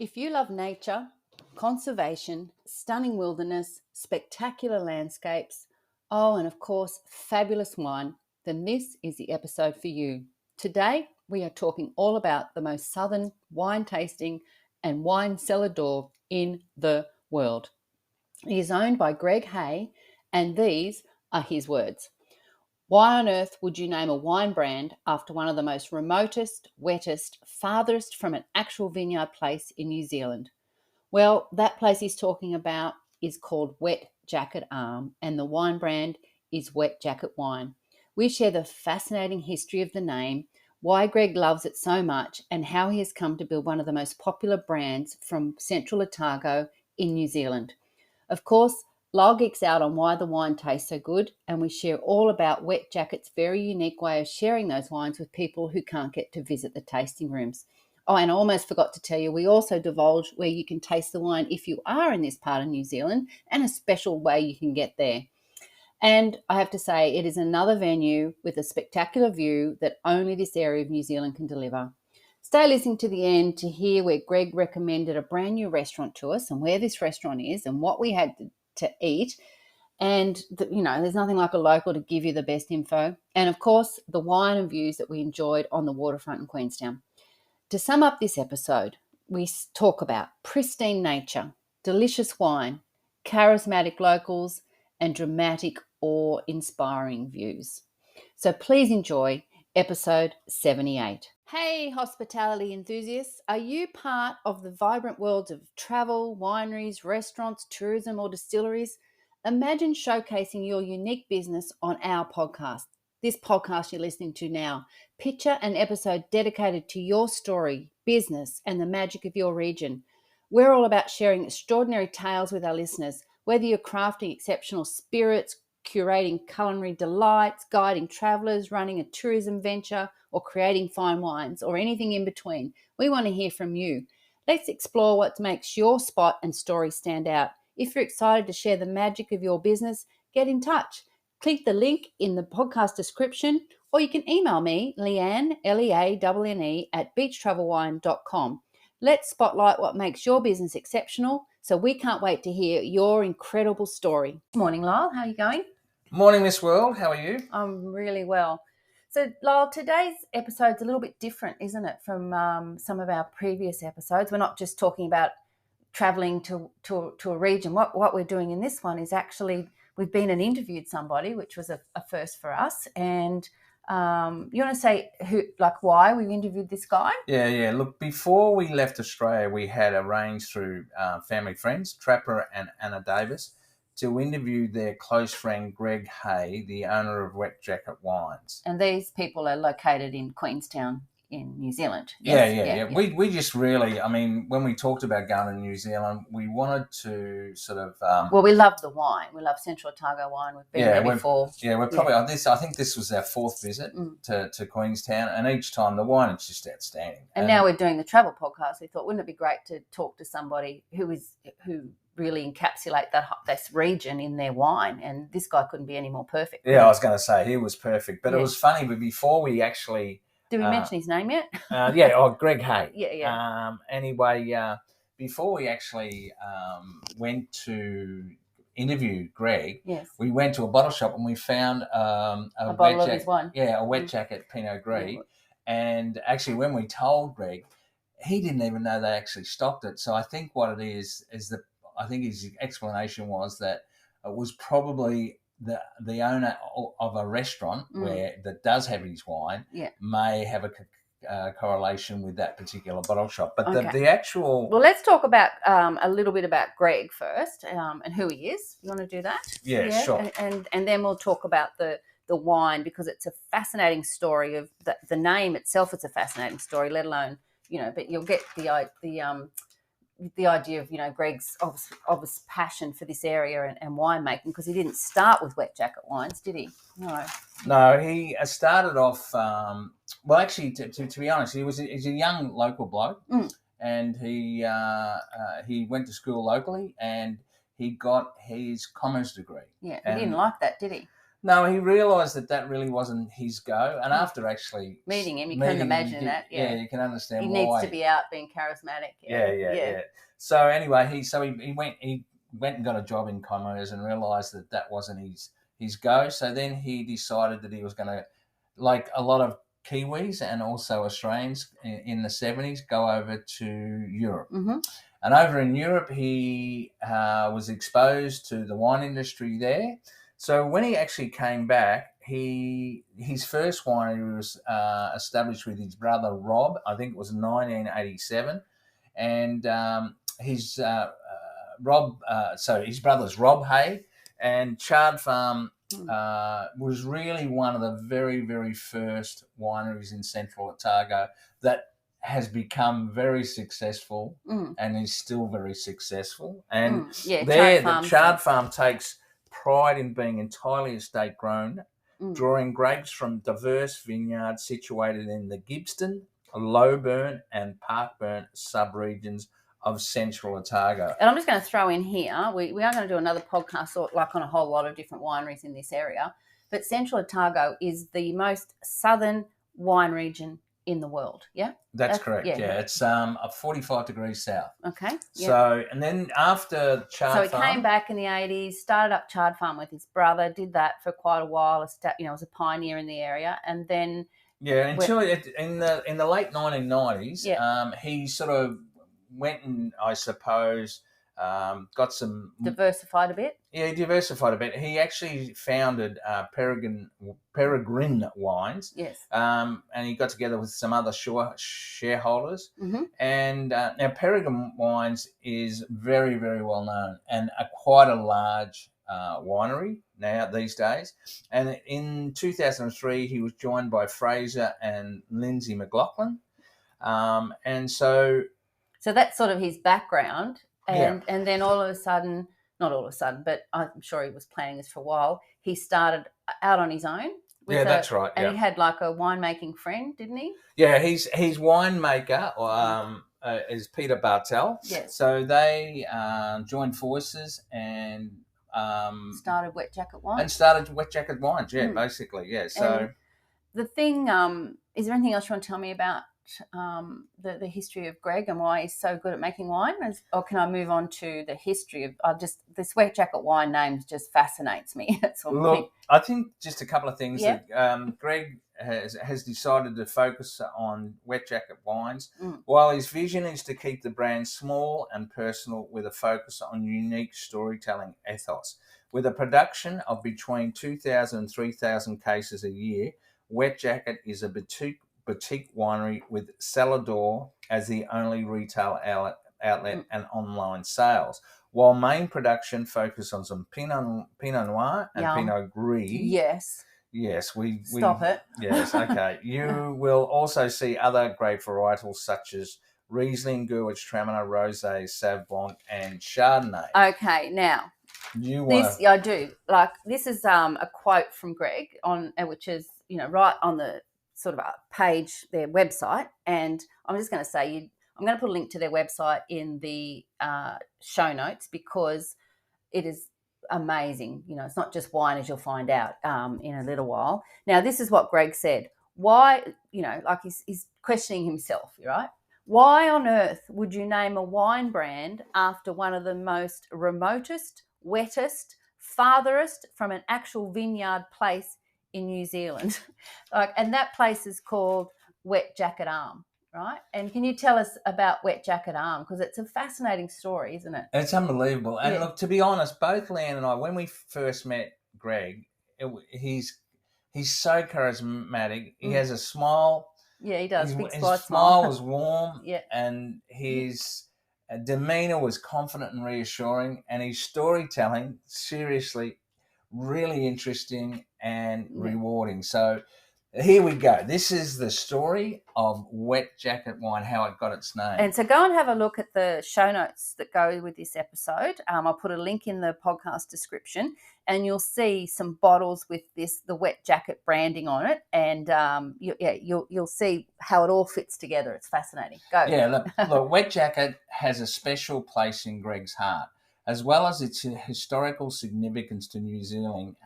If you love nature, conservation, stunning wilderness, spectacular landscapes, and of course, fabulous wine, then this is the episode for you. Today, we are talking all about the most southern wine tasting and wine cellar door in the world. He is owned by Greg Hay, and these are his words. Why on earth would you name a wine brand after one of the most remotest, wettest, farthest from an actual vineyard place in New Zealand? Well, that place he's talking about is called Wet Jacket Arm, and the wine brand is Wet Jacket Wine. We share the fascinating history of the name, why Greg loves it so much, and how he has come to build one of the most popular brands from Central Otago in New Zealand. Of course, Lyle geeks out on why the wine tastes so good, and we share all about Wet Jacket's very unique way of sharing those wines with people who can't get to visit the tasting rooms. Oh, and I almost forgot to tell you, we also divulge where you can taste the wine if you are in this part of New Zealand, and a special way you can get there. And I have to say, it is another venue with a spectacular view that only this area of New Zealand can deliver. Stay listening to the end to hear where Greg recommended a brand new restaurant to us and where this restaurant is and what we had to eat. And, there's nothing like a local to give you the best info. And, of course, the wine and views that we enjoyed on the waterfront in Queenstown. To sum up this episode, we talk about pristine nature, delicious wine, charismatic locals, and dramatic, awe-inspiring views. So please enjoy episode 78. Hey, hospitality enthusiasts, are you part of the vibrant worlds of travel, wineries, restaurants, tourism, or distilleries? Imagine showcasing your unique business on our podcast. This podcast you're listening to now. Picture an episode dedicated to your story, business, and the magic of your region. We're all about sharing extraordinary tales with our listeners, whether you're crafting exceptional spirits, curating culinary delights, guiding travellers, running a tourism venture, or creating fine wines, or anything in between. We want to hear from you. Let's explore what makes your spot and story stand out. If you're excited to share the magic of your business, get in touch. Click the link in the podcast description, or you can email me, Leanne, Leanne, at beachtravelwine.com. Let's spotlight what makes your business exceptional, so we can't wait to hear your incredible story. Morning, Lyle. How are you going? Morning, Miss World. How are you? I'm really well. So, Lyle, today's episode's a little bit different, isn't it, from some of our previous episodes? We're not just talking about travelling to a region. What we're doing in this one is actually we've been and interviewed somebody, which was a first for us. And you want to say why we interviewed this guy? Yeah. Look, before we left Australia, we had arranged through family friends, Trapper and Anna Davis, to interview their close friend Greg Hay, the owner of Wet Jacket Wines. And these people are located in Queenstown in New Zealand. Yes? Yeah. We just really, when we talked about going to New Zealand, we wanted to sort of... we love the wine. We love Central Otago wine. We've been there before. We're probably... I think this was our fourth visit to Queenstown, and each time the wine is just outstanding. And now we're doing the travel podcast. We thought, wouldn't it be great to talk to somebody who really encapsulate this region in their wine, and this guy couldn't be any more perfect. Yeah, I was going to say he was perfect, but it was funny. But before we actually... Did we mention his name yet? Greg Hay. Yeah. Anyway, before we actually went to interview Greg, we went to a bottle shop and we found a bottle of his wine. Yeah, a Wet Jacket Pinot Gris. Yeah. And actually, when we told Greg, he didn't even know they actually stocked it. So I think what it is that I think his explanation was that it was probably the owner of a restaurant that does have his wine may have a correlation with that particular bottle shop. But the actual... Well, let's talk about a little bit about Greg first and who he is. You want to do that? Yeah, sure. And then we'll talk about the wine, because it's a fascinating story of the name itself. It's a fascinating story, let alone, but you'll get the idea of, Greg's obvious passion for this area and winemaking, because he didn't start with Wet Jacket Wines, did he? No, he started off, actually, to be honest, he's a young local bloke, and he went to school locally, and he got his commerce degree. Yeah, he didn't like that, did he? No, he realised that really wasn't his go, and after actually meeting him, you can imagine that. Yeah, you can understand he why. needs to be out being charismatic. Yeah. So anyway, he went and got a job in commerce and realised that wasn't his go. So then he decided that he was going to, like a lot of Kiwis and also Australians in the 70s, go over to Europe. Mm-hmm. And over in Europe, he was exposed to the wine industry there. So when he actually came back, his first winery was established with his brother Rob. I think it was 1987, and his his brother's Rob Hay, and Chard Farm was really one of the very, very first wineries in Central Otago that has become very successful and is still very successful. And the Chard Farm takes pride in being entirely estate grown, drawing grapes from diverse vineyards situated in the Gippsland, Lowburn and Parkburn sub-regions of Central Otago. And I'm just going to throw in here, we are going to do another podcast on a whole lot of different wineries in this area, but Central Otago is the most southern wine region in the world. Yeah, that's correct. Yeah, it's 45 degrees south. Okay. Yeah. So, and then after Chard Farm, came back in the 80s, started up Chard Farm with his brother, did that for quite a while. Was a pioneer in the area, and then until in the late 1990s, he sort of went and, I suppose, got some diversified a bit. Yeah, he diversified a bit. He actually founded Peregrine Wines. Yes. And he got together with some other shareholders. Mm-hmm. And now Peregrine Wines is very, very well known and quite a large winery now these days. And in 2003, he was joined by Fraser and Lindsay McLaughlin. And so that's sort of his background. And then not all of a sudden, but I'm sure he was planning this for a while, he started out on his own. That's right. And he had like a winemaking friend, didn't he? Yeah, his winemaker is Peter Bartel. Yes. So they joined forces and started Wet Jacket Wines. And started Wet Jacket Wines, basically, yeah. So and the thing, is there anything else you want to tell me about the history of Greg and why he's so good at making wine, or can I move on to the history of this Wet Jacket Wine name just fascinates me. That's all. Look, I think just a couple of things that Greg has decided to focus on Wet Jacket Wines. While his vision is to keep the brand small and personal with a focus on unique storytelling ethos. With a production of between 2,000 and 3,000 cases a year, Wet Jacket is a boutique winery with cellar door as the only retail outlet and online sales, while main production focuses on some Pinot Noir and Pinot Gris. Yes, we stop it. Yes, okay. You will also see other grape varietals such as Riesling, Gewürztraminer, Rosé, Sauv Blanc, and Chardonnay. Okay, now I do like this is a quote from Greg which is right on the sort of a page, their website, and I'm just going to say I'm going to put a link to their website in the show notes because it is amazing. It's not just wine, as you'll find out in a little while. Now, this is what Greg said. Why, like he's questioning himself, right? Why on earth would you name a wine brand after one of the most remotest, wettest, farthest from an actual vineyard place in New Zealand? And that place is called Wet Jacket Arm, right? And can you tell us about Wet Jacket Arm? Because it's a fascinating story, isn't it? It's unbelievable. And look, to be honest, both Leanne and I, when we first met Greg, he's so charismatic. He has a smile. Yeah, he does. His smile was warm, and his demeanour was confident and reassuring, and his storytelling, seriously, really interesting and rewarding. So here we go. This is the story of Wet Jacket Wine, how it got its name. And so go and have a look at the show notes that go with this episode. I'll put a link in the podcast description, and you'll see some bottles with the Wet Jacket branding on it, and you'll see how it all fits together. It's fascinating. Go. Yeah, look, Wet Jacket has a special place in Greg's heart, as well as its historical significance to New Zealand.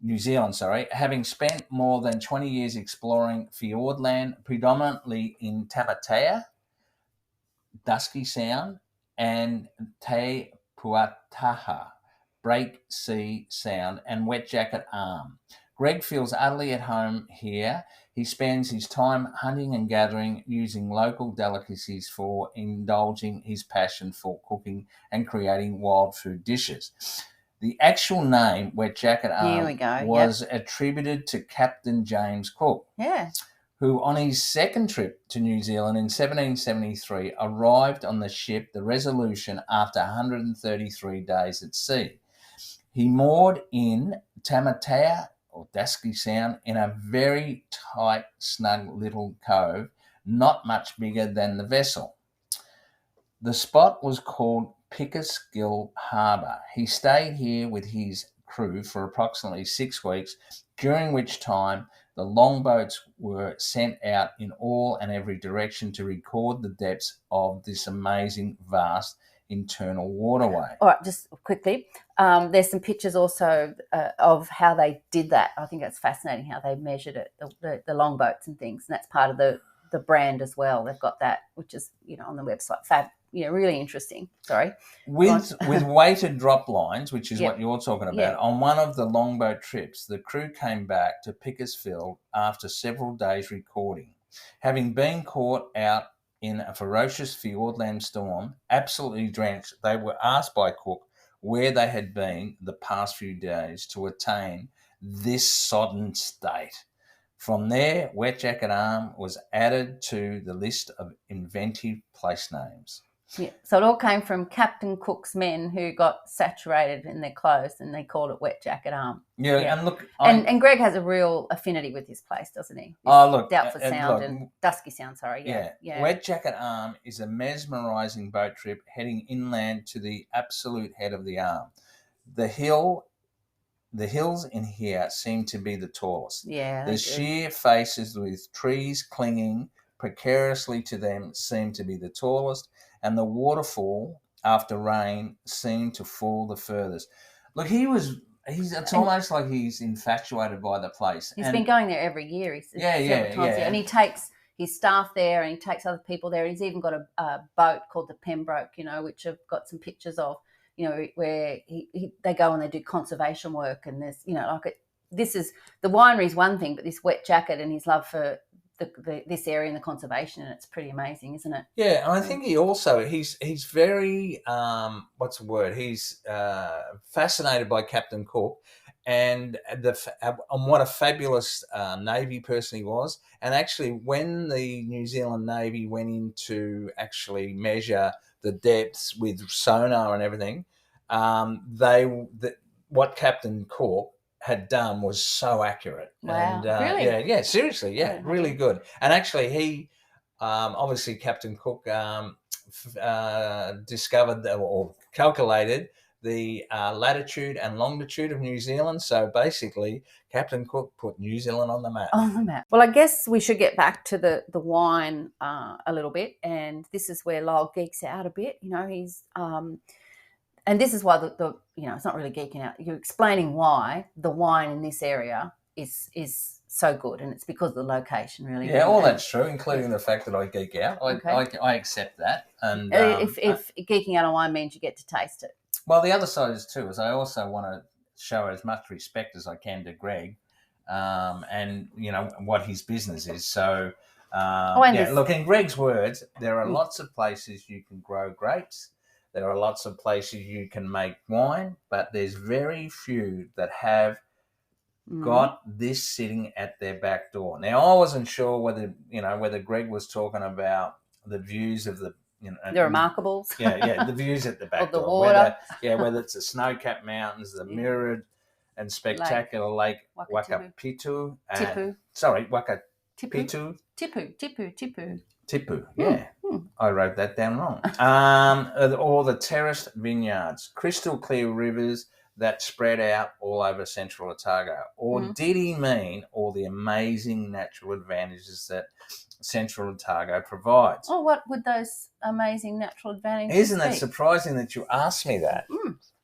New Zealand, having spent more than 20 years exploring fjordland, predominantly in Tamatea, Dusky Sound, and Te Puataha, Break Sea Sound, and Wet Jacket Arm. Greg feels utterly at home here. He spends his time hunting and gathering, using local delicacies for indulging his passion for cooking and creating wild food dishes. The actual name, Wet Jacket Arm, was attributed to Captain James Cook, who on his second trip to New Zealand in 1773 arrived on the ship the Resolution after 133 days at sea. He moored in Tamatea, or Dusky Sound, in a very tight, snug little cove, not much bigger than the vessel. The spot was called Pickersgill Harbour. He stayed here with his crew for approximately 6 weeks, during which time the longboats were sent out in all and every direction to record the depths of this amazing, vast internal waterway. All right, just quickly, there's some pictures also of how they did that. I think it's fascinating how they measured it, the longboats and things, and that's part of the brand as well. They've got that, which is on the website. Really interesting. Sorry. With weighted drop lines, which is what you're talking about, on one of the longboat trips, the crew came back to Pickersfield after several days recording. Having been caught out in a ferocious fjordland storm, absolutely drenched, they were asked by Cook where they had been the past few days to attain this sodden state. From there, Wet Jacket Arm was added to the list of inventive place names. Yeah, so it all came from Captain Cook's men who got saturated in their clothes, and they called it Wet Jacket Arm. Yeah. And look, and Greg has a real affinity with this place, doesn't he? Doubtful Sound and Dusky Sound. Sorry, yeah. Wet Jacket Arm is a mesmerising boat trip heading inland to the absolute head of the arm. The hills in here seem to be the tallest. Yeah, the sheer faces with trees clinging precariously to them seem to be the tallest, and the waterfall after rain seemed to fall the furthest. Look, it's almost like he's infatuated by the place. He's been going there every year. And he takes his staff there, and he takes other people there. He's even got a boat called the Pembroke, which I've got some pictures of, where they go and they do conservation work. And there's, this is, the winery is one thing, but this Wet Jacket and his love for this area and the conservation, and it's pretty amazing, isn't it? Yeah, and I think he's very he's fascinated by Captain Cook and what a fabulous Navy person he was. And actually, when the New Zealand Navy went in to actually measure the depths with sonar and everything, what Captain Cook had done was so accurate. Wow, and really? Seriously, really good. And actually, he obviously Captain Cook discovered or calculated the latitude and longitude of New Zealand. So basically, Captain Cook put New Zealand on the map. Well, I guess we should get back to the wine a little bit, and this is where Lyle geeks out a bit. He's and this is why it's not really geeking out. You're explaining why the wine in this area is so good, and it's because of the location, really. Yeah, all that's true, including the fact that I geek out. I accept that. And if geeking out on wine means you get to taste it. Well, the other side is too is I also want to show as much respect as I can to Greg, and what his business is. So, look, in Greg's words, there are lots of places you can grow grapes. There are lots of places you can make wine, but there's very few that have got this sitting at their back door. Now, I wasn't sure whether Greg was talking about the views of the the remarkables. The views at the back door. The water. Whether it's the snow-capped mountains, the mirrored and spectacular Lake Wakapitu. Tipu, yeah. I wrote that down wrong. Or the terraced vineyards, crystal clear rivers that spread out all over Central Otago. Or did he mean all the amazing natural advantages that Central Otago provides? Oh, what would those amazing natural advantages Isn't it surprising that you asked me that?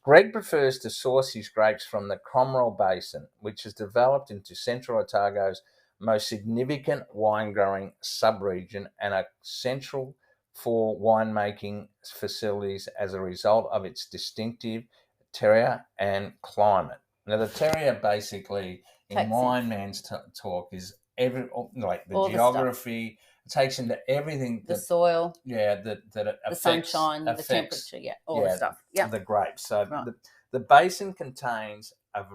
Greg prefers to source his grapes from the Cromwell Basin, which has developed into Central Otago's most significant wine-growing sub-region and a central for winemaking facilities as a result of its distinctive terroir and climate. Now, the terroir basically, in wine man's talk, is like the geography. It takes into everything, the soil, that the sunshine, the temperature, all the stuff. The grapes. So the basin contains a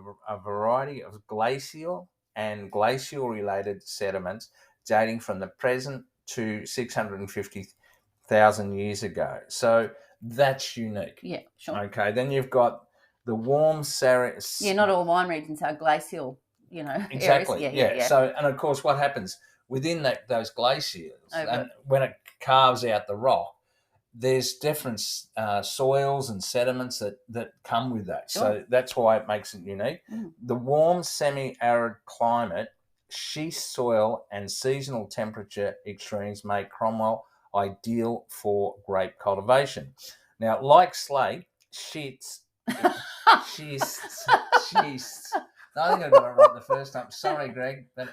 variety of glacial and glacial-related sediments dating from the present to 650,000 years ago. So that's unique. Yeah, sure. Okay, then you've got the warm not all wine regions are glacial, exactly. Areas. Yeah. So, and of course, what happens within those glaciers, and when it carves out the rock, there's different soils and sediments that come with that. Sure. So that's why it makes it unique. The warm, semi-arid climate, schist soil, and seasonal temperature extremes make Cromwell ideal for grape cultivation. Now, like slate, schists. I think I got it right the first time. Sorry, Greg, but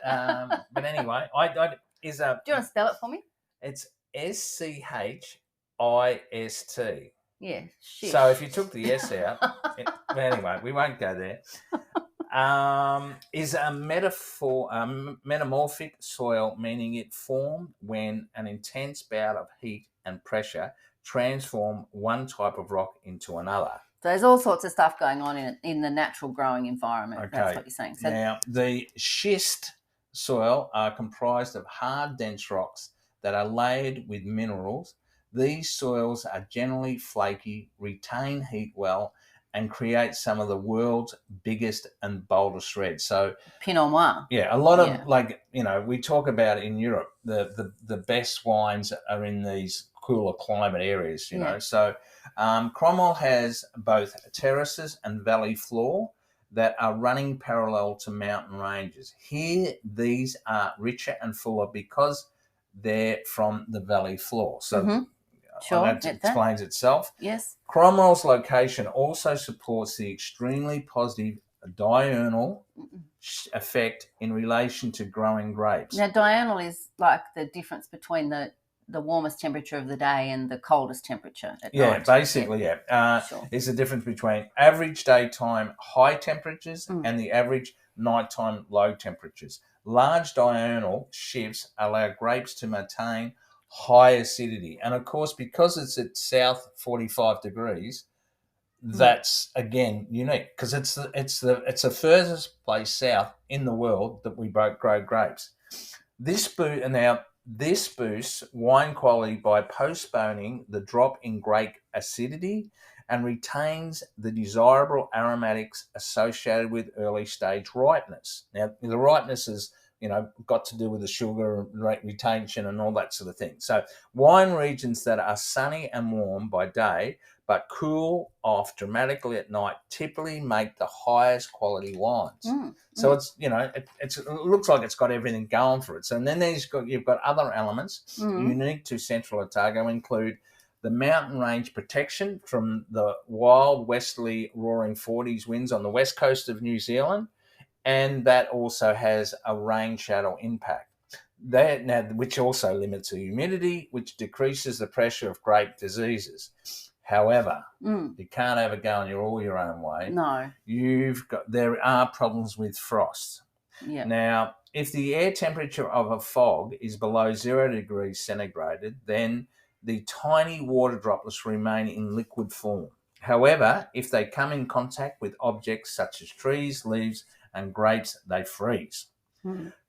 anyway, is a. Do you want to spell it for me? It's SCHIST. Yeah. Shit. So if you took the S out, anyway, we won't go there. Is a metamorphic soil, meaning it formed when an intense bout of heat and pressure transformed one type of rock into another. So there's all sorts of stuff going on in the natural growing environment. Okay. That's what you're saying. So now, the schist soil are comprised of hard, dense rocks that are layered with minerals. These soils are generally flaky, retain heat well, and create some of the world's biggest and boldest reds. So Pinot Noir. Yeah, a lot of we talk about in Europe, the best wines are in these cooler climate areas, you know. So Cromwell has both terraces and valley floor that are running parallel to mountain ranges. Here, these are richer and fuller because they're from the valley floor. So that explains itself. Yes. Cromwell's location also supports the extremely positive diurnal effect in relation to growing grapes. Now, diurnal is like the difference between the warmest temperature of the day and the coldest temperature at night. Basically. Is the difference between average daytime high temperatures and the average nighttime low temperatures. Large diurnal shifts allow grapes to maintain high acidity, and of course, because it's at south 45 degrees, that's again unique because it's the furthest place south in the world that we grow grapes. This boosts wine quality by postponing the drop in grape acidity and retains the desirable aromatics associated with early stage ripeness. Now, the ripeness is got to do with the sugar retention and all that sort of thing. So wine regions that are sunny and warm by day but cool off dramatically at night typically make the highest quality wines. So it's it looks like it's got everything going for it. So and then you've got other elements unique to Central Otago include the mountain range protection from the wild westerly roaring 40s winds on the west coast of New Zealand. And that also has a rain shadow impact, which also limits the humidity, which decreases the pressure of grape diseases. However, you can't have it going all your own way. No. There are problems with frost. Yeah. Now, if the air temperature of a fog is below 0 degrees centigrade, then the tiny water droplets remain in liquid form. However, if they come in contact with objects such as trees, leaves, and grapes, they freeze,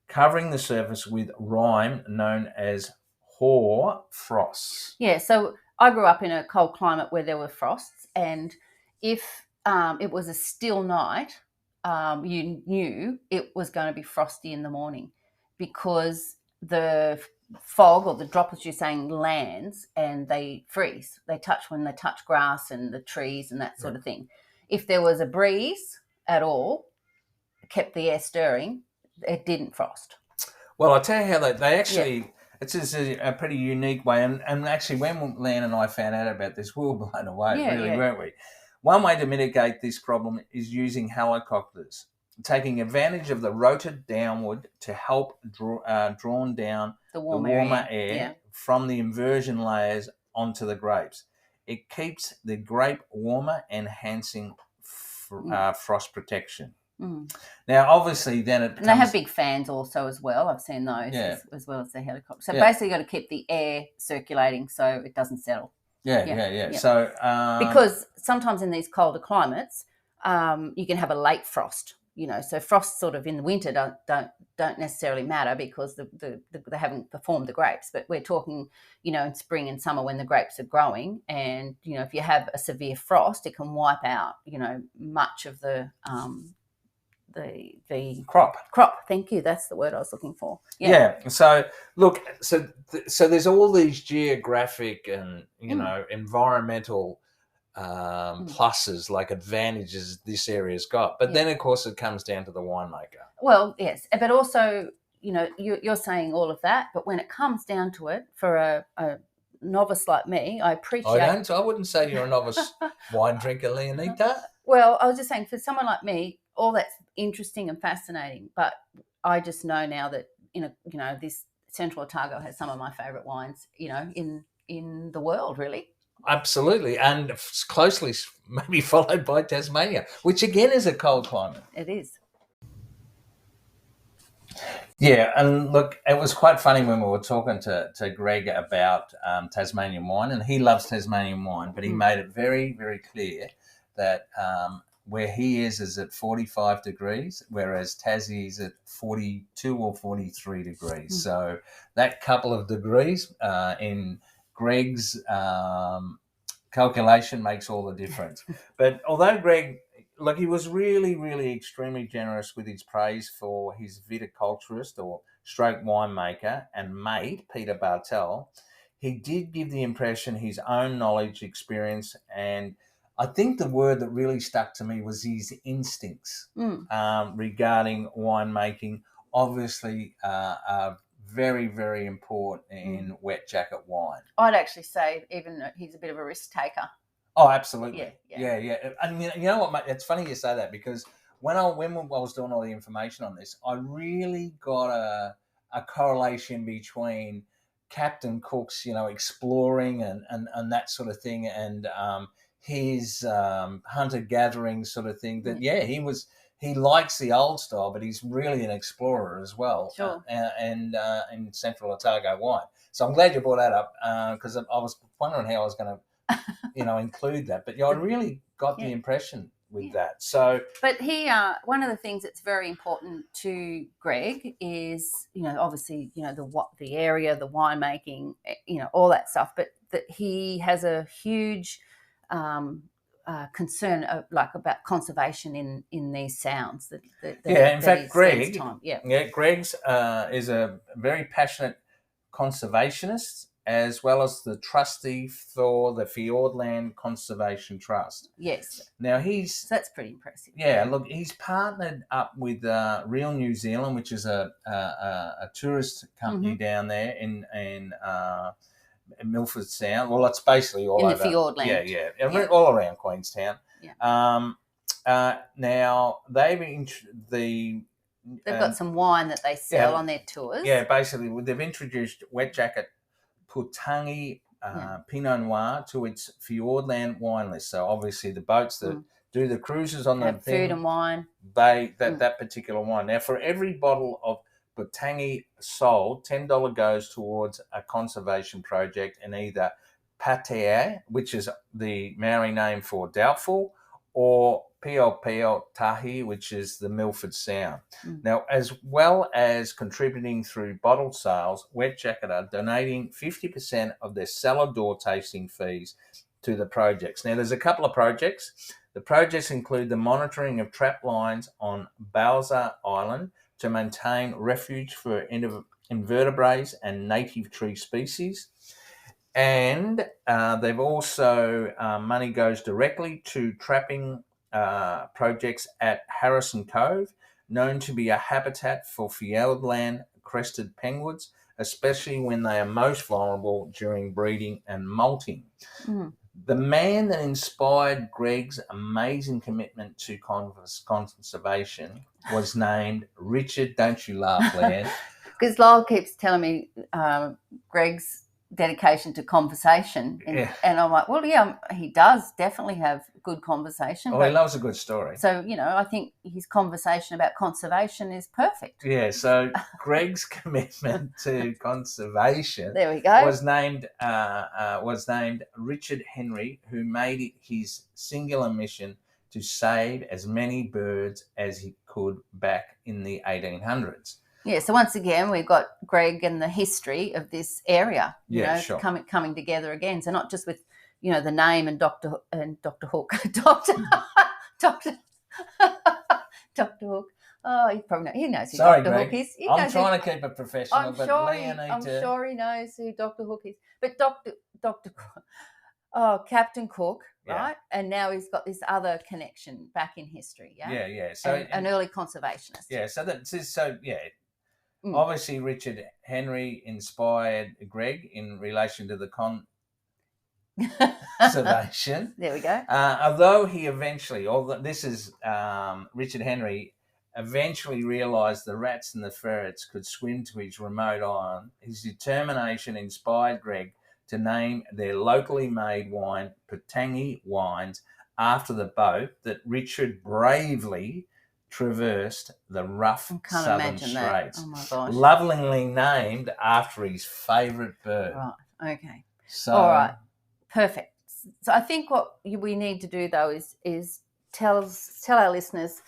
covering the surface with rime known as hoar frosts. Yeah, so I grew up in a cold climate where there were frosts, and if it was a still night, you knew it was going to be frosty in the morning because the fog or the droplets you're saying lands and they freeze. They touch when they touch grass and the trees and that sort of thing. If there was a breeze at all, kept the air stirring, it didn't frost. Well, I'll tell you how they actually, it's a pretty unique way. And actually, when Lan and I found out about this, we were blown away, weren't we? One way to mitigate this problem is using helicopters, taking advantage of the rotor downward to help drawn down the warmer air from the inversion layers onto the grapes. It keeps the grape warmer, enhancing frost protection. Now, obviously, then they have big fans also as well. I've seen those as well as the helicopter. So basically, you've got to keep the air circulating so it doesn't settle. Yeah. So because sometimes in these colder climates, you can have a late frost. So frosts sort of in the winter don't necessarily matter because they haven't performed the grapes. But we're talking, in spring and summer when the grapes are growing, and if you have a severe frost, it can wipe out, much of the crop. Thank you. That's the word I was looking for. So look, so there's all these geographic and environmental pluses, like advantages this area's got, but then of course it comes down to the winemaker. Well, yes, but also you're saying all of that, but when it comes down to it, for a novice like me, I appreciate. I wouldn't say you're a novice wine drinker, Leonita. Well, I was just saying, for someone like me, all that's interesting and fascinating, but I just know now that this Central Otago has some of my favourite wines, in the world, really. Absolutely, and closely maybe followed by Tasmania, which again is a cold climate. It is. Yeah, and look, it was quite funny when we were talking to Greg about Tasmanian wine, and he loves Tasmanian wine, but he made it very, very clear that where he is at 45 degrees, whereas Tassie is at 42 or 43 degrees. So that couple of degrees in Greg's calculation makes all the difference. But although Greg, he was really, really extremely generous with his praise for his viticulturist or stroke winemaker and mate, Peter Bartel, he did give the impression his own knowledge, experience, and I think the word that really stuck to me was his instincts regarding winemaking. Obviously, very, very important in wet jacket wine. I'd actually say even he's a bit of a risk taker. Oh, absolutely. Yeah. And you know what, mate? It's funny you say that because when I was doing all the information on this, I really got a correlation between Captain Cook's, exploring and that sort of thing, and his hunter-gathering sort of thing. That he likes the old style, but he's really an explorer as well. Sure. And in Central Otago wine. So I'm glad you brought that up because I was wondering how I was going to, include that. But I really got the impression with that. So, but he, one of the things that's very important to Greg is, obviously, the area, the winemaking, all that stuff. But that he has a huge concern about conservation in these sounds. In fact, Greg, Greg's is a very passionate conservationist, as well as the trustee for the Fiordland Conservation Trust. Yes. Now so that's pretty impressive. Yeah, look, he's partnered up with Real New Zealand, which is a tourist company down there in Milford Sound. Well, it's basically all in over the Fiordland. Yeah, all around Queenstown. Yeah. Now they've got some wine that they sell on their tours. Yeah, basically they've introduced wet jacket Putangi Pinot Noir to its Fiordland wine list. So obviously the boats that do the cruises on the food and wine, that particular wine. Now for every bottle of Putangi sold, $10 goes towards a conservation project in either Patea, which is the Maori name for doubtful, or Pio Pio Tahi, which is the Milford Sound. Now, as well as contributing through bottled sales, Wet Jacket are donating 50% of their cellar door tasting fees to the projects. Now, there's a couple of projects. The projects include the monitoring of trap lines on Bowser Island to maintain refuge for invertebrates and native tree species. And they've also, money goes directly to trapping projects at Harrison Cove, known to be a habitat for Fiordland crested penguins, especially when they are most vulnerable during breeding and molting. The man that inspired Greg's amazing commitment to conservation was named Richard. Don't you laugh, Leanne. Because Lyle keeps telling me Greg's dedication to conversation, and I'm like, well, yeah, he does definitely have good conversation. Oh, he loves a good story. So, I think his conversation about conservation is perfect. Yeah, so Greg's commitment to conservation there we go. was named Richard Henry, who made it his singular mission to save as many birds as he could back in the 1800s. Yeah, so once again, we've got Greg and the history of this area, sure. coming together again. So not just with, the name and Dr. Hook, Dr. Hook. Oh, he knows who Sorry, Dr. Greg. Hook is. I'm trying to keep it professional, I'm sure he knows who Dr. Hook is. But Captain Cook, right? And now he's got this other connection back in history, yeah? Yeah. So an early conservationist. Yeah, obviously Richard Henry inspired Greg in relation to the conservation. There we go. Although Richard Henry eventually realised the rats and the ferrets could swim to his remote island, his determination inspired Greg to name their locally made wine Patangi Wines after the boat that Richard bravely traversed the rough southern straits. Oh my gosh. Lovingly named after his favourite bird. Right, okay. So, all right, perfect. So I think what we need to do, though, is tell our listeners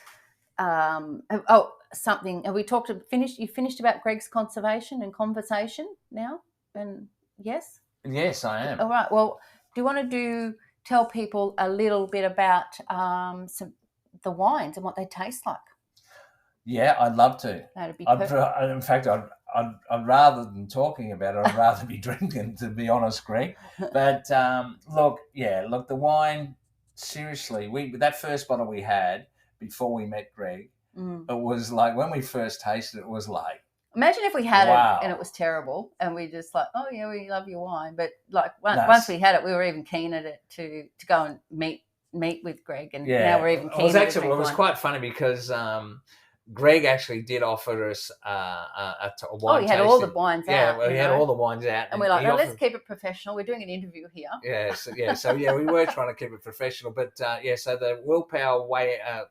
something. Have we you finished about Greg's conservation and conversation now? And yes? Yes, I am. All right, well, do you want to tell people a little bit about the wines and what they taste like? Yeah, I'd love to. That'd be perfect. In fact, I'd rather than talking about it, I'd rather be drinking, to be honest, Greg. But look, the wine. Seriously, that first bottle we had before we met Greg, it was like when we first tasted it was like. Imagine if we had it and it was terrible, and we just like, oh yeah, we love your wine, but like once we had it, we were even keen at it to go and meet with Greg, and now we're even keen. It was quite funny because Greg actually did offer us a wine. He had all the wines out. Yeah, well, he had all the wines out, and we're like, let's keep it professional. We're doing an interview here. So we were trying to keep it professional, but so the willpower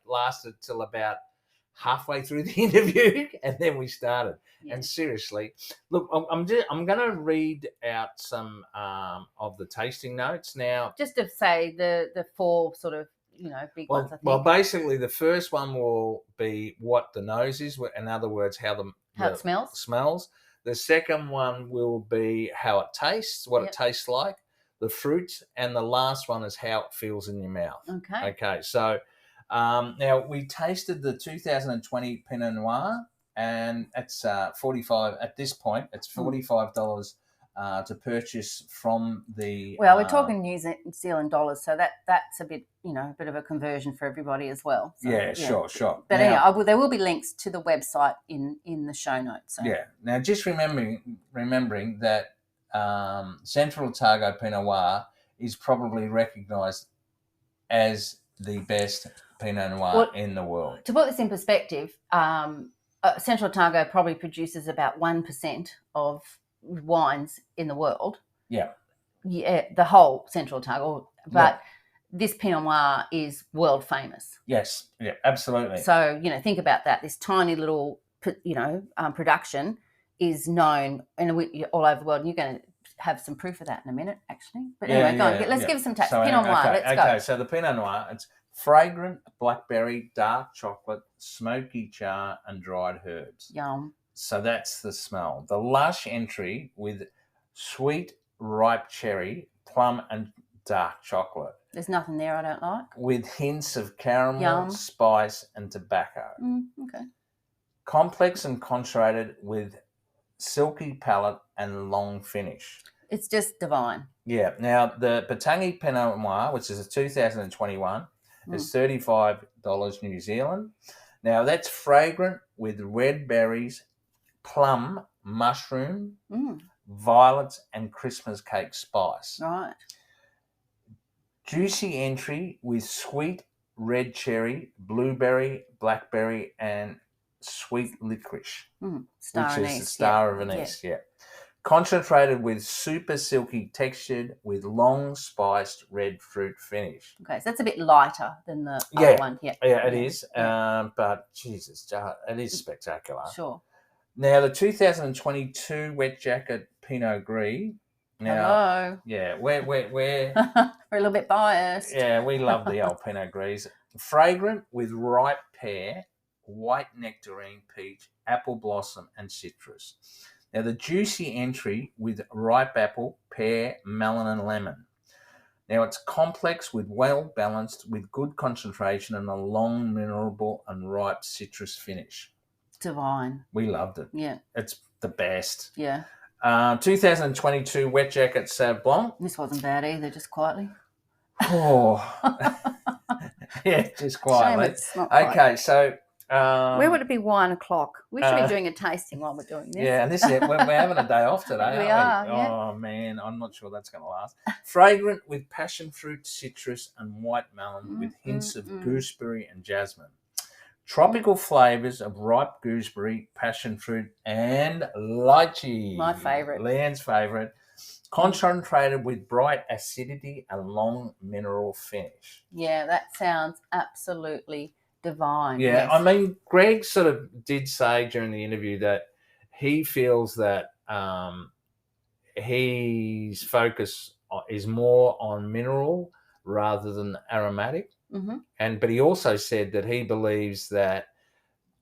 lasted till about halfway through the interview, and then we started. Yeah. And seriously, look, I'm going to read out some of the tasting notes now. Just to say the four sort of big ones. I think. Well, basically, the first one will be what the nose is. In other words, how it smells. The second one will be how it tastes, what it tastes like, the fruits, and the last one is how it feels in your mouth. Okay. So. Now we tasted the 2020 Pinot Noir, and it's 45 at this point. It's $45 to purchase from the. Well, we're talking New Zealand dollars, so that's a bit a bit of a conversion for everybody as well. So, sure. But anyway, there will be links to the website in the show notes. So. Yeah. Now, just remembering that Central Otago Pinot Noir is probably recognised as the best Pinot Noir in the world. To put this in perspective, Central Otago probably produces about 1% of wines in the world. Yeah. Yeah, the whole Central Otago, but this Pinot Noir is world famous. Yes, yeah, absolutely. So, think about that. This tiny little, production is known all over the world. And you're going to have some proof of that in a minute, actually. But anyway, let's give it some taste. Pinot Noir, let's go. Okay, so the Pinot Noir, it's fragrant blackberry, dark chocolate, smoky char, and dried herbs. Yum. So that's the smell. The lush entry with sweet, ripe cherry, plum, and dark chocolate. There's nothing there I don't like. With hints of caramel, spice, and tobacco. Okay. Complex and concentrated with silky palate and long finish. It's just divine. Yeah. Now, the Patangi Pinot Noir, which is a 2021, is $35 New Zealand. Now, that's fragrant with red berries, plum, mushroom, violets, and Christmas cake spice. Right. Juicy entry with sweet red cherry, blueberry, blackberry, and sweet licorice, Star which is anise, the star of anise. Yeah. Concentrated with super silky textured with long spiced red fruit finish. Okay, so that's a bit lighter than the other one. Yeah, it is. But Jesus, it is spectacular. Sure. Now, the 2022 Wet Jacket Pinot Gris. Now, yeah, we're we're a little bit biased. Yeah, we love the old Pinot Gris. Fragrant with ripe pear, white nectarine, peach, apple blossom, and citrus. Now, the juicy entry with ripe apple, pear, melon, and lemon. Now, it's complex with well balanced, with good concentration and a long, minerable and ripe citrus finish. Divine. We loved it. Yeah. It's the best. Yeah. 2022 Wet Jacket Sauv Blanc. This wasn't bad either, just quietly. Oh. Yeah, just quietly. Shame it's not quiet. Okay, so... where would it be 1 o'clock? We should be doing a tasting while we're doing this. Yeah, and this is it. We're having a day off today, We aren't are, we? yeah. Oh, man, I'm not sure that's going to last. Fragrant with passion fruit, citrus, and white melon with hints of gooseberry and jasmine. Tropical flavours of ripe gooseberry, passion fruit, and lychee. My favourite. Leanne's favourite. Concentrated with bright acidity and long mineral finish. Yeah, that sounds absolutely divine. Yeah, yes. I mean, Greg sort of did say during the interview that he feels that his focus is more on mineral rather than aromatic. But he also said that he believes that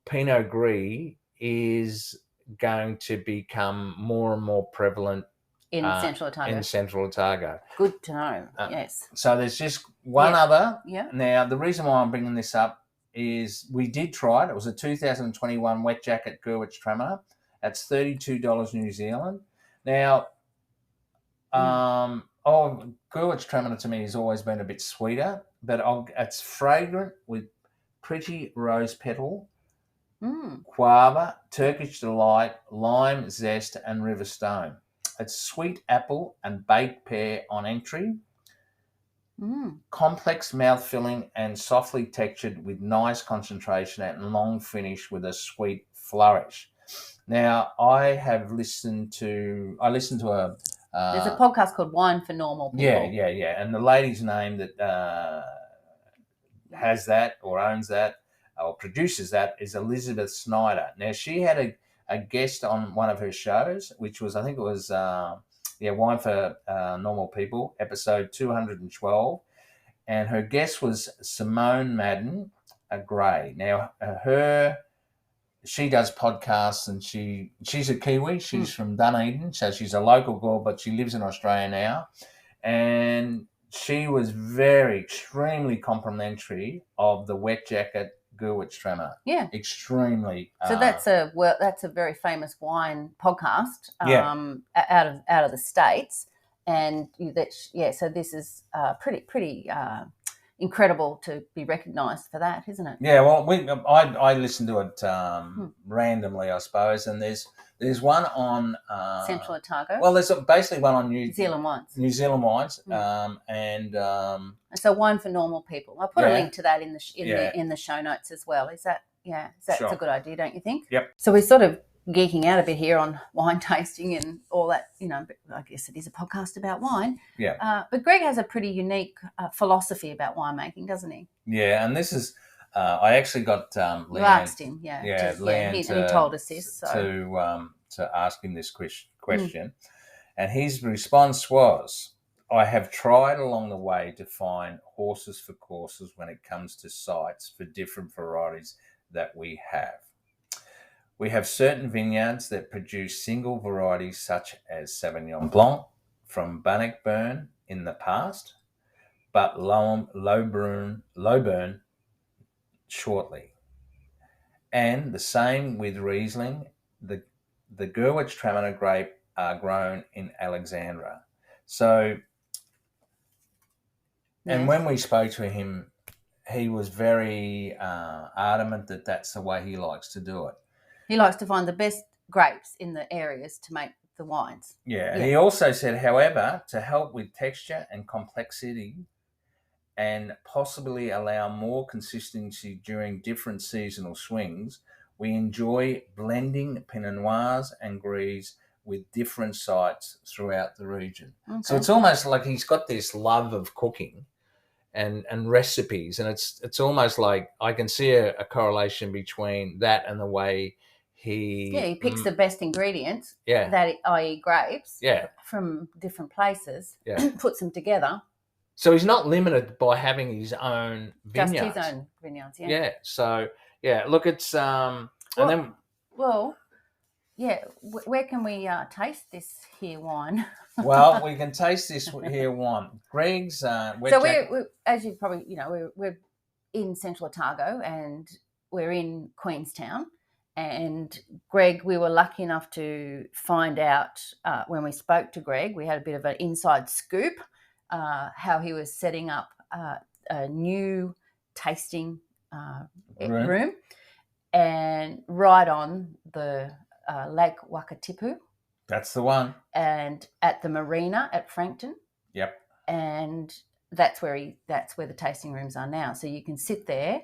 Pinot Gris is going to become more and more prevalent in Central Otago. In Central Otago. Good to know. Yes. So there's just one other. Yeah. Now, the reason why I'm bringing this up is we did try it. It was a 2021 Wet Jacket Gewürztraminer. That's $32 New Zealand. Now, Gewürztraminer to me has always been a bit sweeter, but it's fragrant with pretty rose petal, guava, Turkish delight, lime zest, and river stone. It's sweet apple and baked pear on entry. Complex mouth-filling and softly textured with nice concentration and long finish with a sweet flourish. Now, I listened to a... There's a podcast called Wine for Normal People. Yeah. And the lady's name that has that or owns that or produces that is Elizabeth Snyder. Now, she had a guest on one of her shows, which was, I think it was, Wine for Normal People, episode 212. And her guest was Simone Madden Gray. Now, she does podcasts and she's a Kiwi. She's from Dunedin, so she's a local girl, but she lives in Australia now. And she was extremely complimentary of the Wet Jacket Gewürztraminer. Yeah, extremely. So that's a very famous wine podcast. Out of the States, and so this is pretty incredible to be recognised for that, isn't it? Yeah, well, I listened to it randomly, I suppose, and there's one on Central Otago. Well, there's basically one on New Zealand wines, and so Wine for Normal People. I'll put a link to that in the show notes as well. Is that sure. A good idea, don't you think? Yep. So we're sort of geeking out a bit here on wine tasting and all that, but I guess it is a podcast about wine. Yeah. But Greg has a pretty unique philosophy about winemaking, doesn't he? Yeah, and this is I actually got Leanne. Asked him, Leanne he told us this. So. To ask him this question, and his response was, "I have tried along the way to find horses for courses when it comes to sites for different varieties that we have. We have certain vineyards that produce single varieties such as Sauvignon Blanc from Bannockburn in the past, but low burn shortly. And the same with Riesling. The Gewürztraminer grape are grown in Alexandra." So, and when we spoke to him, he was very adamant that that's the way he likes to do it. He likes to find the best grapes in the areas to make the wines. Yeah. He also said, however, to help with texture and complexity, and possibly allow more consistency during different seasonal swings, we enjoy blending Pinot Noirs and Gris with different sites throughout the region. Okay. So it's almost like he's got this love of cooking and recipes, and it's almost like I can see a correlation between that and the way he picks the best ingredients, i.e. grapes, from different places, puts them together. So he's not limited by having his own vineyards. Just his own vineyards, yeah. Yeah. So look, it's where can we taste this here wine? Well, we can taste this here wine. Greg's we're as you probably we're in Central Otago and we're in Queenstown. And Greg, we were lucky enough to find out when we spoke to Greg, we had a bit of an inside scoop how he was setting up a new tasting room, and right on the Lake Wakatipu. That's the one. And at the marina at Frankton. Yep. And that's where the tasting rooms are now. So you can sit there,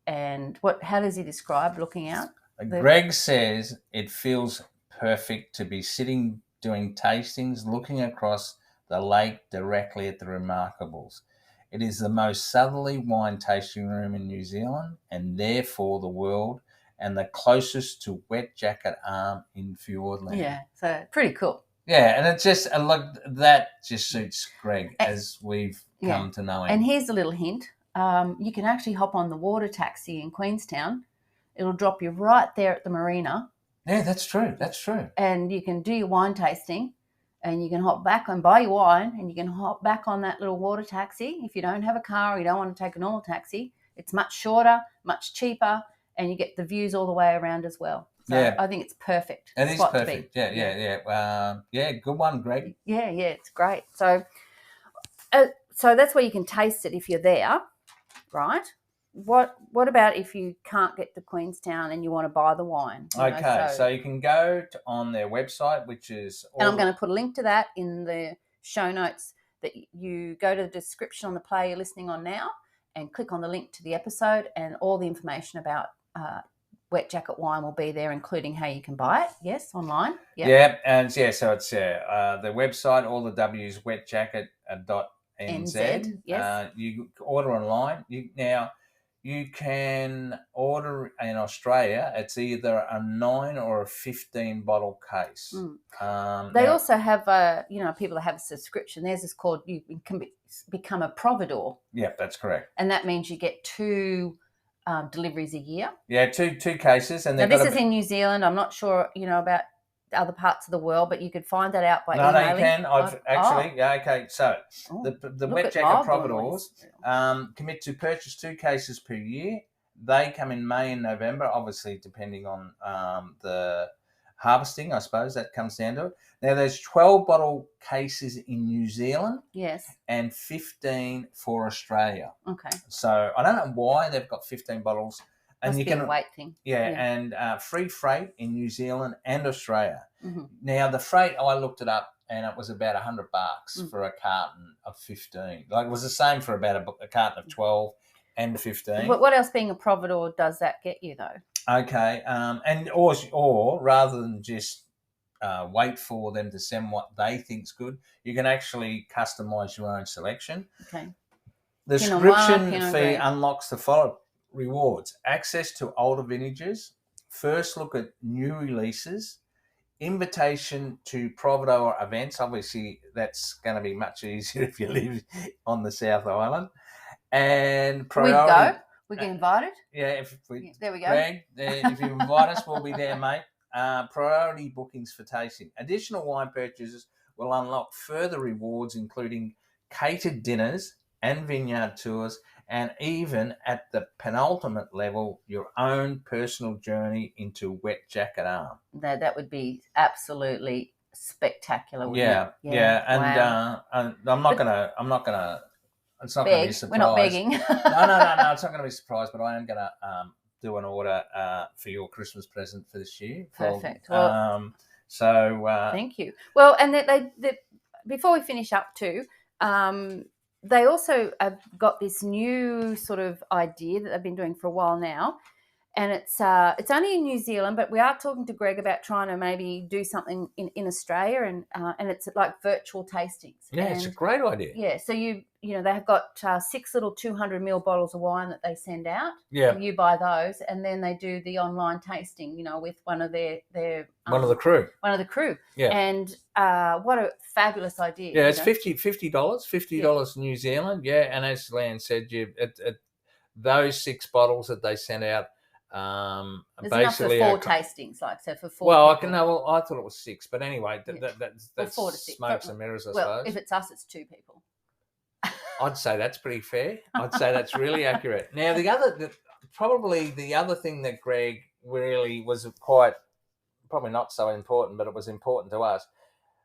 and how does he describe looking out? Greg says it feels perfect to be sitting doing tastings, looking across the lake directly at the Remarkables. It is the most southerly wine tasting room in New Zealand and therefore the world, and the closest to Wet Jacket Arm in Fiordland. Yeah, so pretty cool. Yeah, and it's just that just suits Greg as we've come to know him. And here's a little hint: you can actually hop on the water taxi in Queenstown. It'll drop you right there at the marina. Yeah, that's true. That's true. And you can do your wine tasting, and you can hop back and buy your wine, and you can hop back on that little water taxi. If you don't have a car or you don't want to take a normal taxi, it's much shorter, much cheaper, and you get the views all the way around as well. So I think it's perfect. It is perfect. Yeah. Good one, Greg. Yeah, it's great. So that's where you can taste it if you're there, right? What about if you can't get to Queenstown and you want to buy the wine? So you can go on their website, which is... And I'm going to put a link to that in the show notes, that you go to the description on the player you're listening on now and click on the link to the episode, and all the information about Wet Jacket wine will be there, including how you can buy it. Yes, online. Yep. Yeah, and so it's the website, all the W's, wetjacket.nz. Yes. You order online. You can order in Australia. It's either a 9 or a 15 bottle case. They also have people that have a subscription. Theirs is called, you can become a providor. Yeah, that's correct. And that means you get 2 deliveries a year. Yeah, two cases. And now this is in New Zealand. I'm not sure about other parts of the world, but you could find that out by emailing. No, you can. Okay. So the Wet Jacket Providors commit to purchase 2 cases per year. They come in May and November, obviously depending on the harvesting, I suppose that comes down to it. Now there's 12 bottle cases in New Zealand. Yes. And 15 for Australia. Okay. So I don't know why they've got 15 bottles. And you can a weight thing. Yeah, and free freight in New Zealand and Australia. Mm-hmm. Now the freight, I looked it up, and it was about $100 for a carton of 15. Like it was the same for about a carton of 12 and 15. But what else, being a providor, does that get you though? Okay, or rather than just wait for them to send what they think's good, you can actually customise your own selection. Okay. The subscription fee unlocks the following rewards: access to older vintages, first look at new releases, invitation to providor events. Obviously, that's going to be much easier if you live on the South Island. And priority. We get invited. Yeah, there we go. Greg, if you invite us, we'll be there, mate. Priority bookings for tasting. Additional wine purchases will unlock further rewards, including catered dinners and vineyard tours, and even at the penultimate level, your own personal journey into Wet Jacket Arm. That would be absolutely spectacular. Yeah. And I'm not gonna. It's not going to be a surprise. We're not begging. No. It's not going to be a surprise, but I am going to do an order for your Christmas present for this year. Perfect. Thank you. Well, and they before we finish up too, they also have got this new sort of idea that they've been doing for a while now. And it's only in New Zealand, but we are talking to Greg about trying to maybe do something in Australia, and it's like virtual tastings. Yeah, and it's a great idea. Yeah, so they have got 6 little 200ml bottles of wine that they send out. Yeah, and you buy those, and then they do the online tasting, with one of their one of the crew. Yeah, and what a fabulous idea. Yeah, it's $50 New Zealand. Yeah, and as Lan said, those 6 bottles that they sent out. There's basically enough for 4 tastings, for 4 Well, people. I thought it was 6, but anyway, that's 4 to 6. Smokes and mirrors, I well, suppose. If it's us, it's 2 people. I'd say that's pretty fair. I'd say that's really accurate. Now, probably the other thing that Greg really was probably not so important, but it was important to us.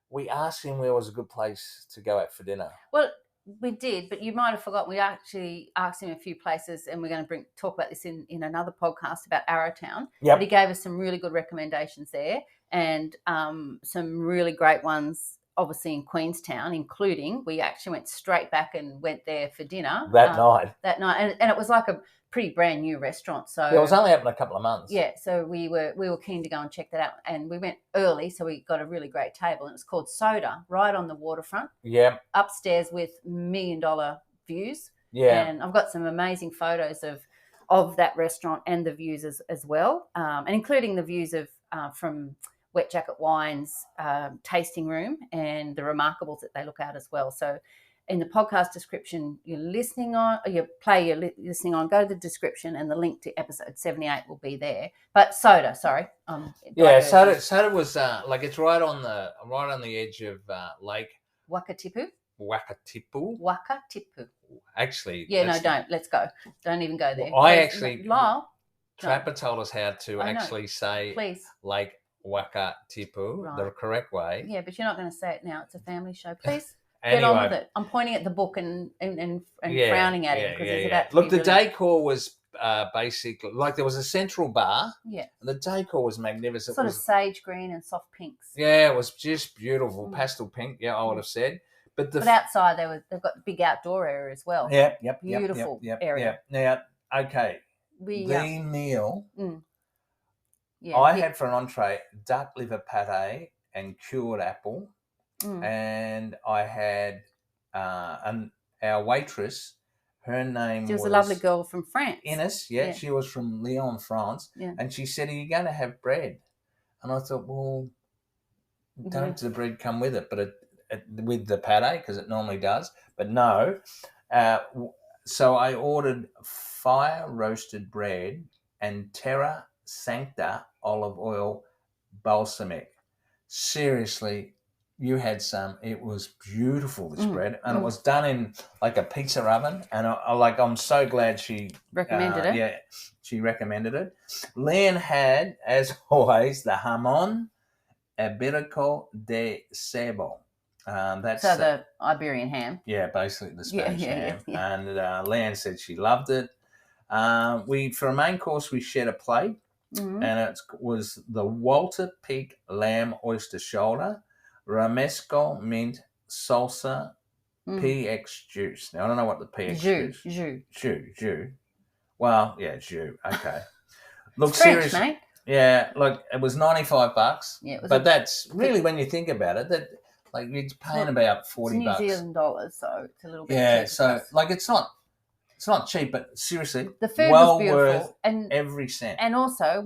We asked him where was a good place to go out for dinner. Well, we did, but you might have forgotten. We actually asked him a few places, and we're going to talk about this in another podcast about Arrowtown. Yep. But he gave us some really good recommendations there, and some really great ones, obviously in Queenstown, including we actually went straight back and went there for dinner that night. And it was like a pretty brand new restaurant. So it was only open a couple of months. Yeah, so we were keen to go and check that out, and we went early, so we got a really great table, and it's called Soda, right on the waterfront. Yeah. Upstairs with $1 million views. Yeah. And I've got some amazing photos of that restaurant and the views as well, and including the views of from Wet Jacket Wine's tasting room and the remarkables that they look at as well. So in the podcast description you're listening on, or listening on, go to the description, and the link to episode 78 will be there. But Soda, sorry. Soda was it's right on the edge of Lake Wakatipu. Actually, yeah, no, don't. Let's go. Don't even go there. Lyle. Trapper told us how to actually say please. Lake Wakatipu the correct way. Yeah, but you're not going to say it now. It's a family show. Please. Get on with it. I'm pointing at the book and frowning at it because it's about to Look, the decor was basically like there was a central bar. Yeah. The decor was magnificent. Sort of sage green and soft pinks. Yeah, it was just beautiful. Pastel pink, I would have said. But outside they've got big outdoor area as well. Yeah, beautiful area. Now, okay. The meal I had for an entree duck liver pate and cured apple. And I had our waitress, her name was a lovely girl from France. Ines, she was from Lyon, France. Yeah. And she said, are you going to have bread? And I thought, well, don't the bread come with it? But with the pate, because it normally does. But no. So I ordered fire roasted bread and Terra Sancta olive oil balsamic. Seriously, you had some. It was beautiful, this bread, and it was done in like a pizza oven. And I'm so glad she recommended it. Yeah, she recommended it. Lan had, as always, the jamón ibérico de cebo. That's the Iberian ham. Yeah, basically the Spanish ham. Yeah. And Lan said she loved it. For a main course, we shared a plate, and it was the Walter Peak lamb oyster shoulder, Romesco mint salsa, PX juice. Now, I don't know what the PX juice. Jus. Well, yeah, jus. Okay. Look, French, mate. Yeah, look, it was $95. Yeah, but that's really, when you think about it, that you're paying about $40. It's New Zealand dollars, so it's a little bit. Yeah, so it's not cheap, but seriously, the food was beautiful, worth and every cent. And also,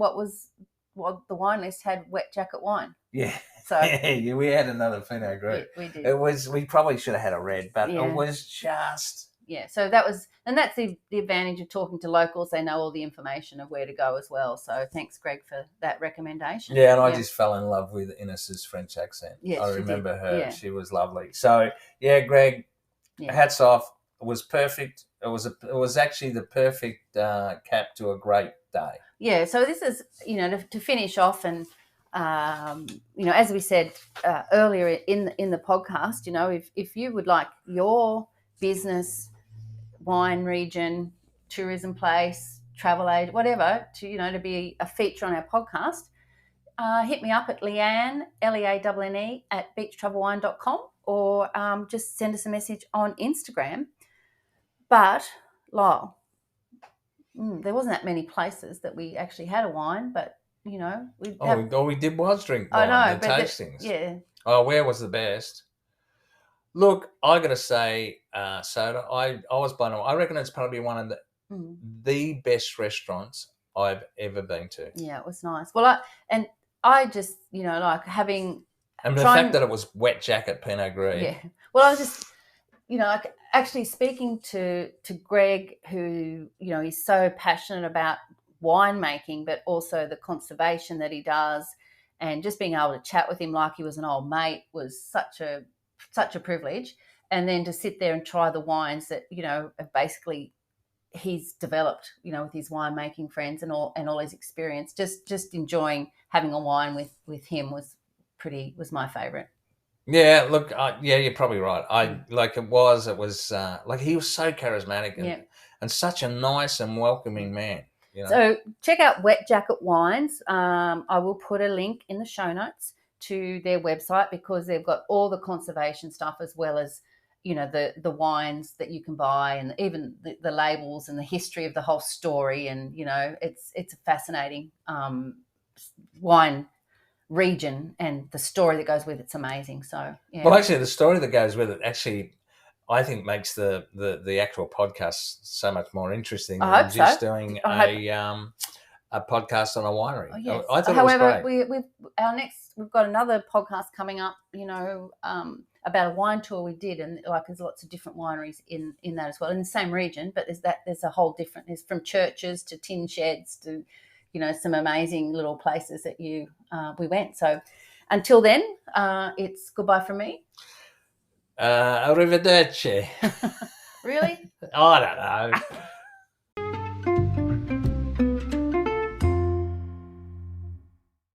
the wine list had Wet Jacket wine. Yeah. So we had another Pinot Gris. We did. We probably should have had a red, but it was just. Yeah, so that's the advantage of talking to locals. They know all the information of where to go as well. So thanks, Greg, for that recommendation. Yeah, and I just fell in love with Ines's French accent. Yes, I remember her. Yeah. She was lovely. So yeah, Greg, hats off. It was perfect. It was actually the perfect cap to a great day. Yeah. So this is to finish off, and as we said earlier in the podcast, if you would like your business, wine region, tourism place, travel aid, whatever, to be a feature on our podcast, hit me up at Leanne, Leanne, at beachtravelwine.com, or just send us a message on Instagram. But, Lyle, there wasn't that many places that we actually had a wine, but, you know. We did was drink wine, I know, the tastings. Yeah. Oh, where was the best? Look, I got to say, soda, I was blown away. I reckon it's probably one of the best restaurants I've ever been to. Yeah, it was nice. Well, I just, like having... And the fact that it was wet jacket Pinot Gris. Yeah. Well, I was just, like actually speaking to Greg, who, he's so passionate about winemaking, but also the conservation that he does, and just being able to chat with him like he was an old mate was such a privilege. And then to sit there and try the wines that, basically he's developed, with his winemaking friends and all his experience, just enjoying having a wine with him was my favorite. Yeah, look, yeah, you're probably right. It was like he was so charismatic and such a nice and welcoming man. So check out Wet Jacket Wines. I will put a link in the show notes to their website, because they've got all the conservation stuff, as well as, the wines that you can buy, and even the labels and the history of the whole story. And, it's a fascinating wine region, and the story that goes with it's amazing. So yeah. Well, actually, the story that goes with it actually, I think, makes the actual podcast so much more interesting than just doing a podcast on a winery. Oh, yes. I thought However, it was great. We've got another podcast coming up, about a wine tour we did, and there's lots of different wineries in that as well, in the same region. But there's a whole different. There's from churches to tin sheds to, some amazing little places that we went. So until then, it's goodbye from me. Arrivederci. Really? I don't know.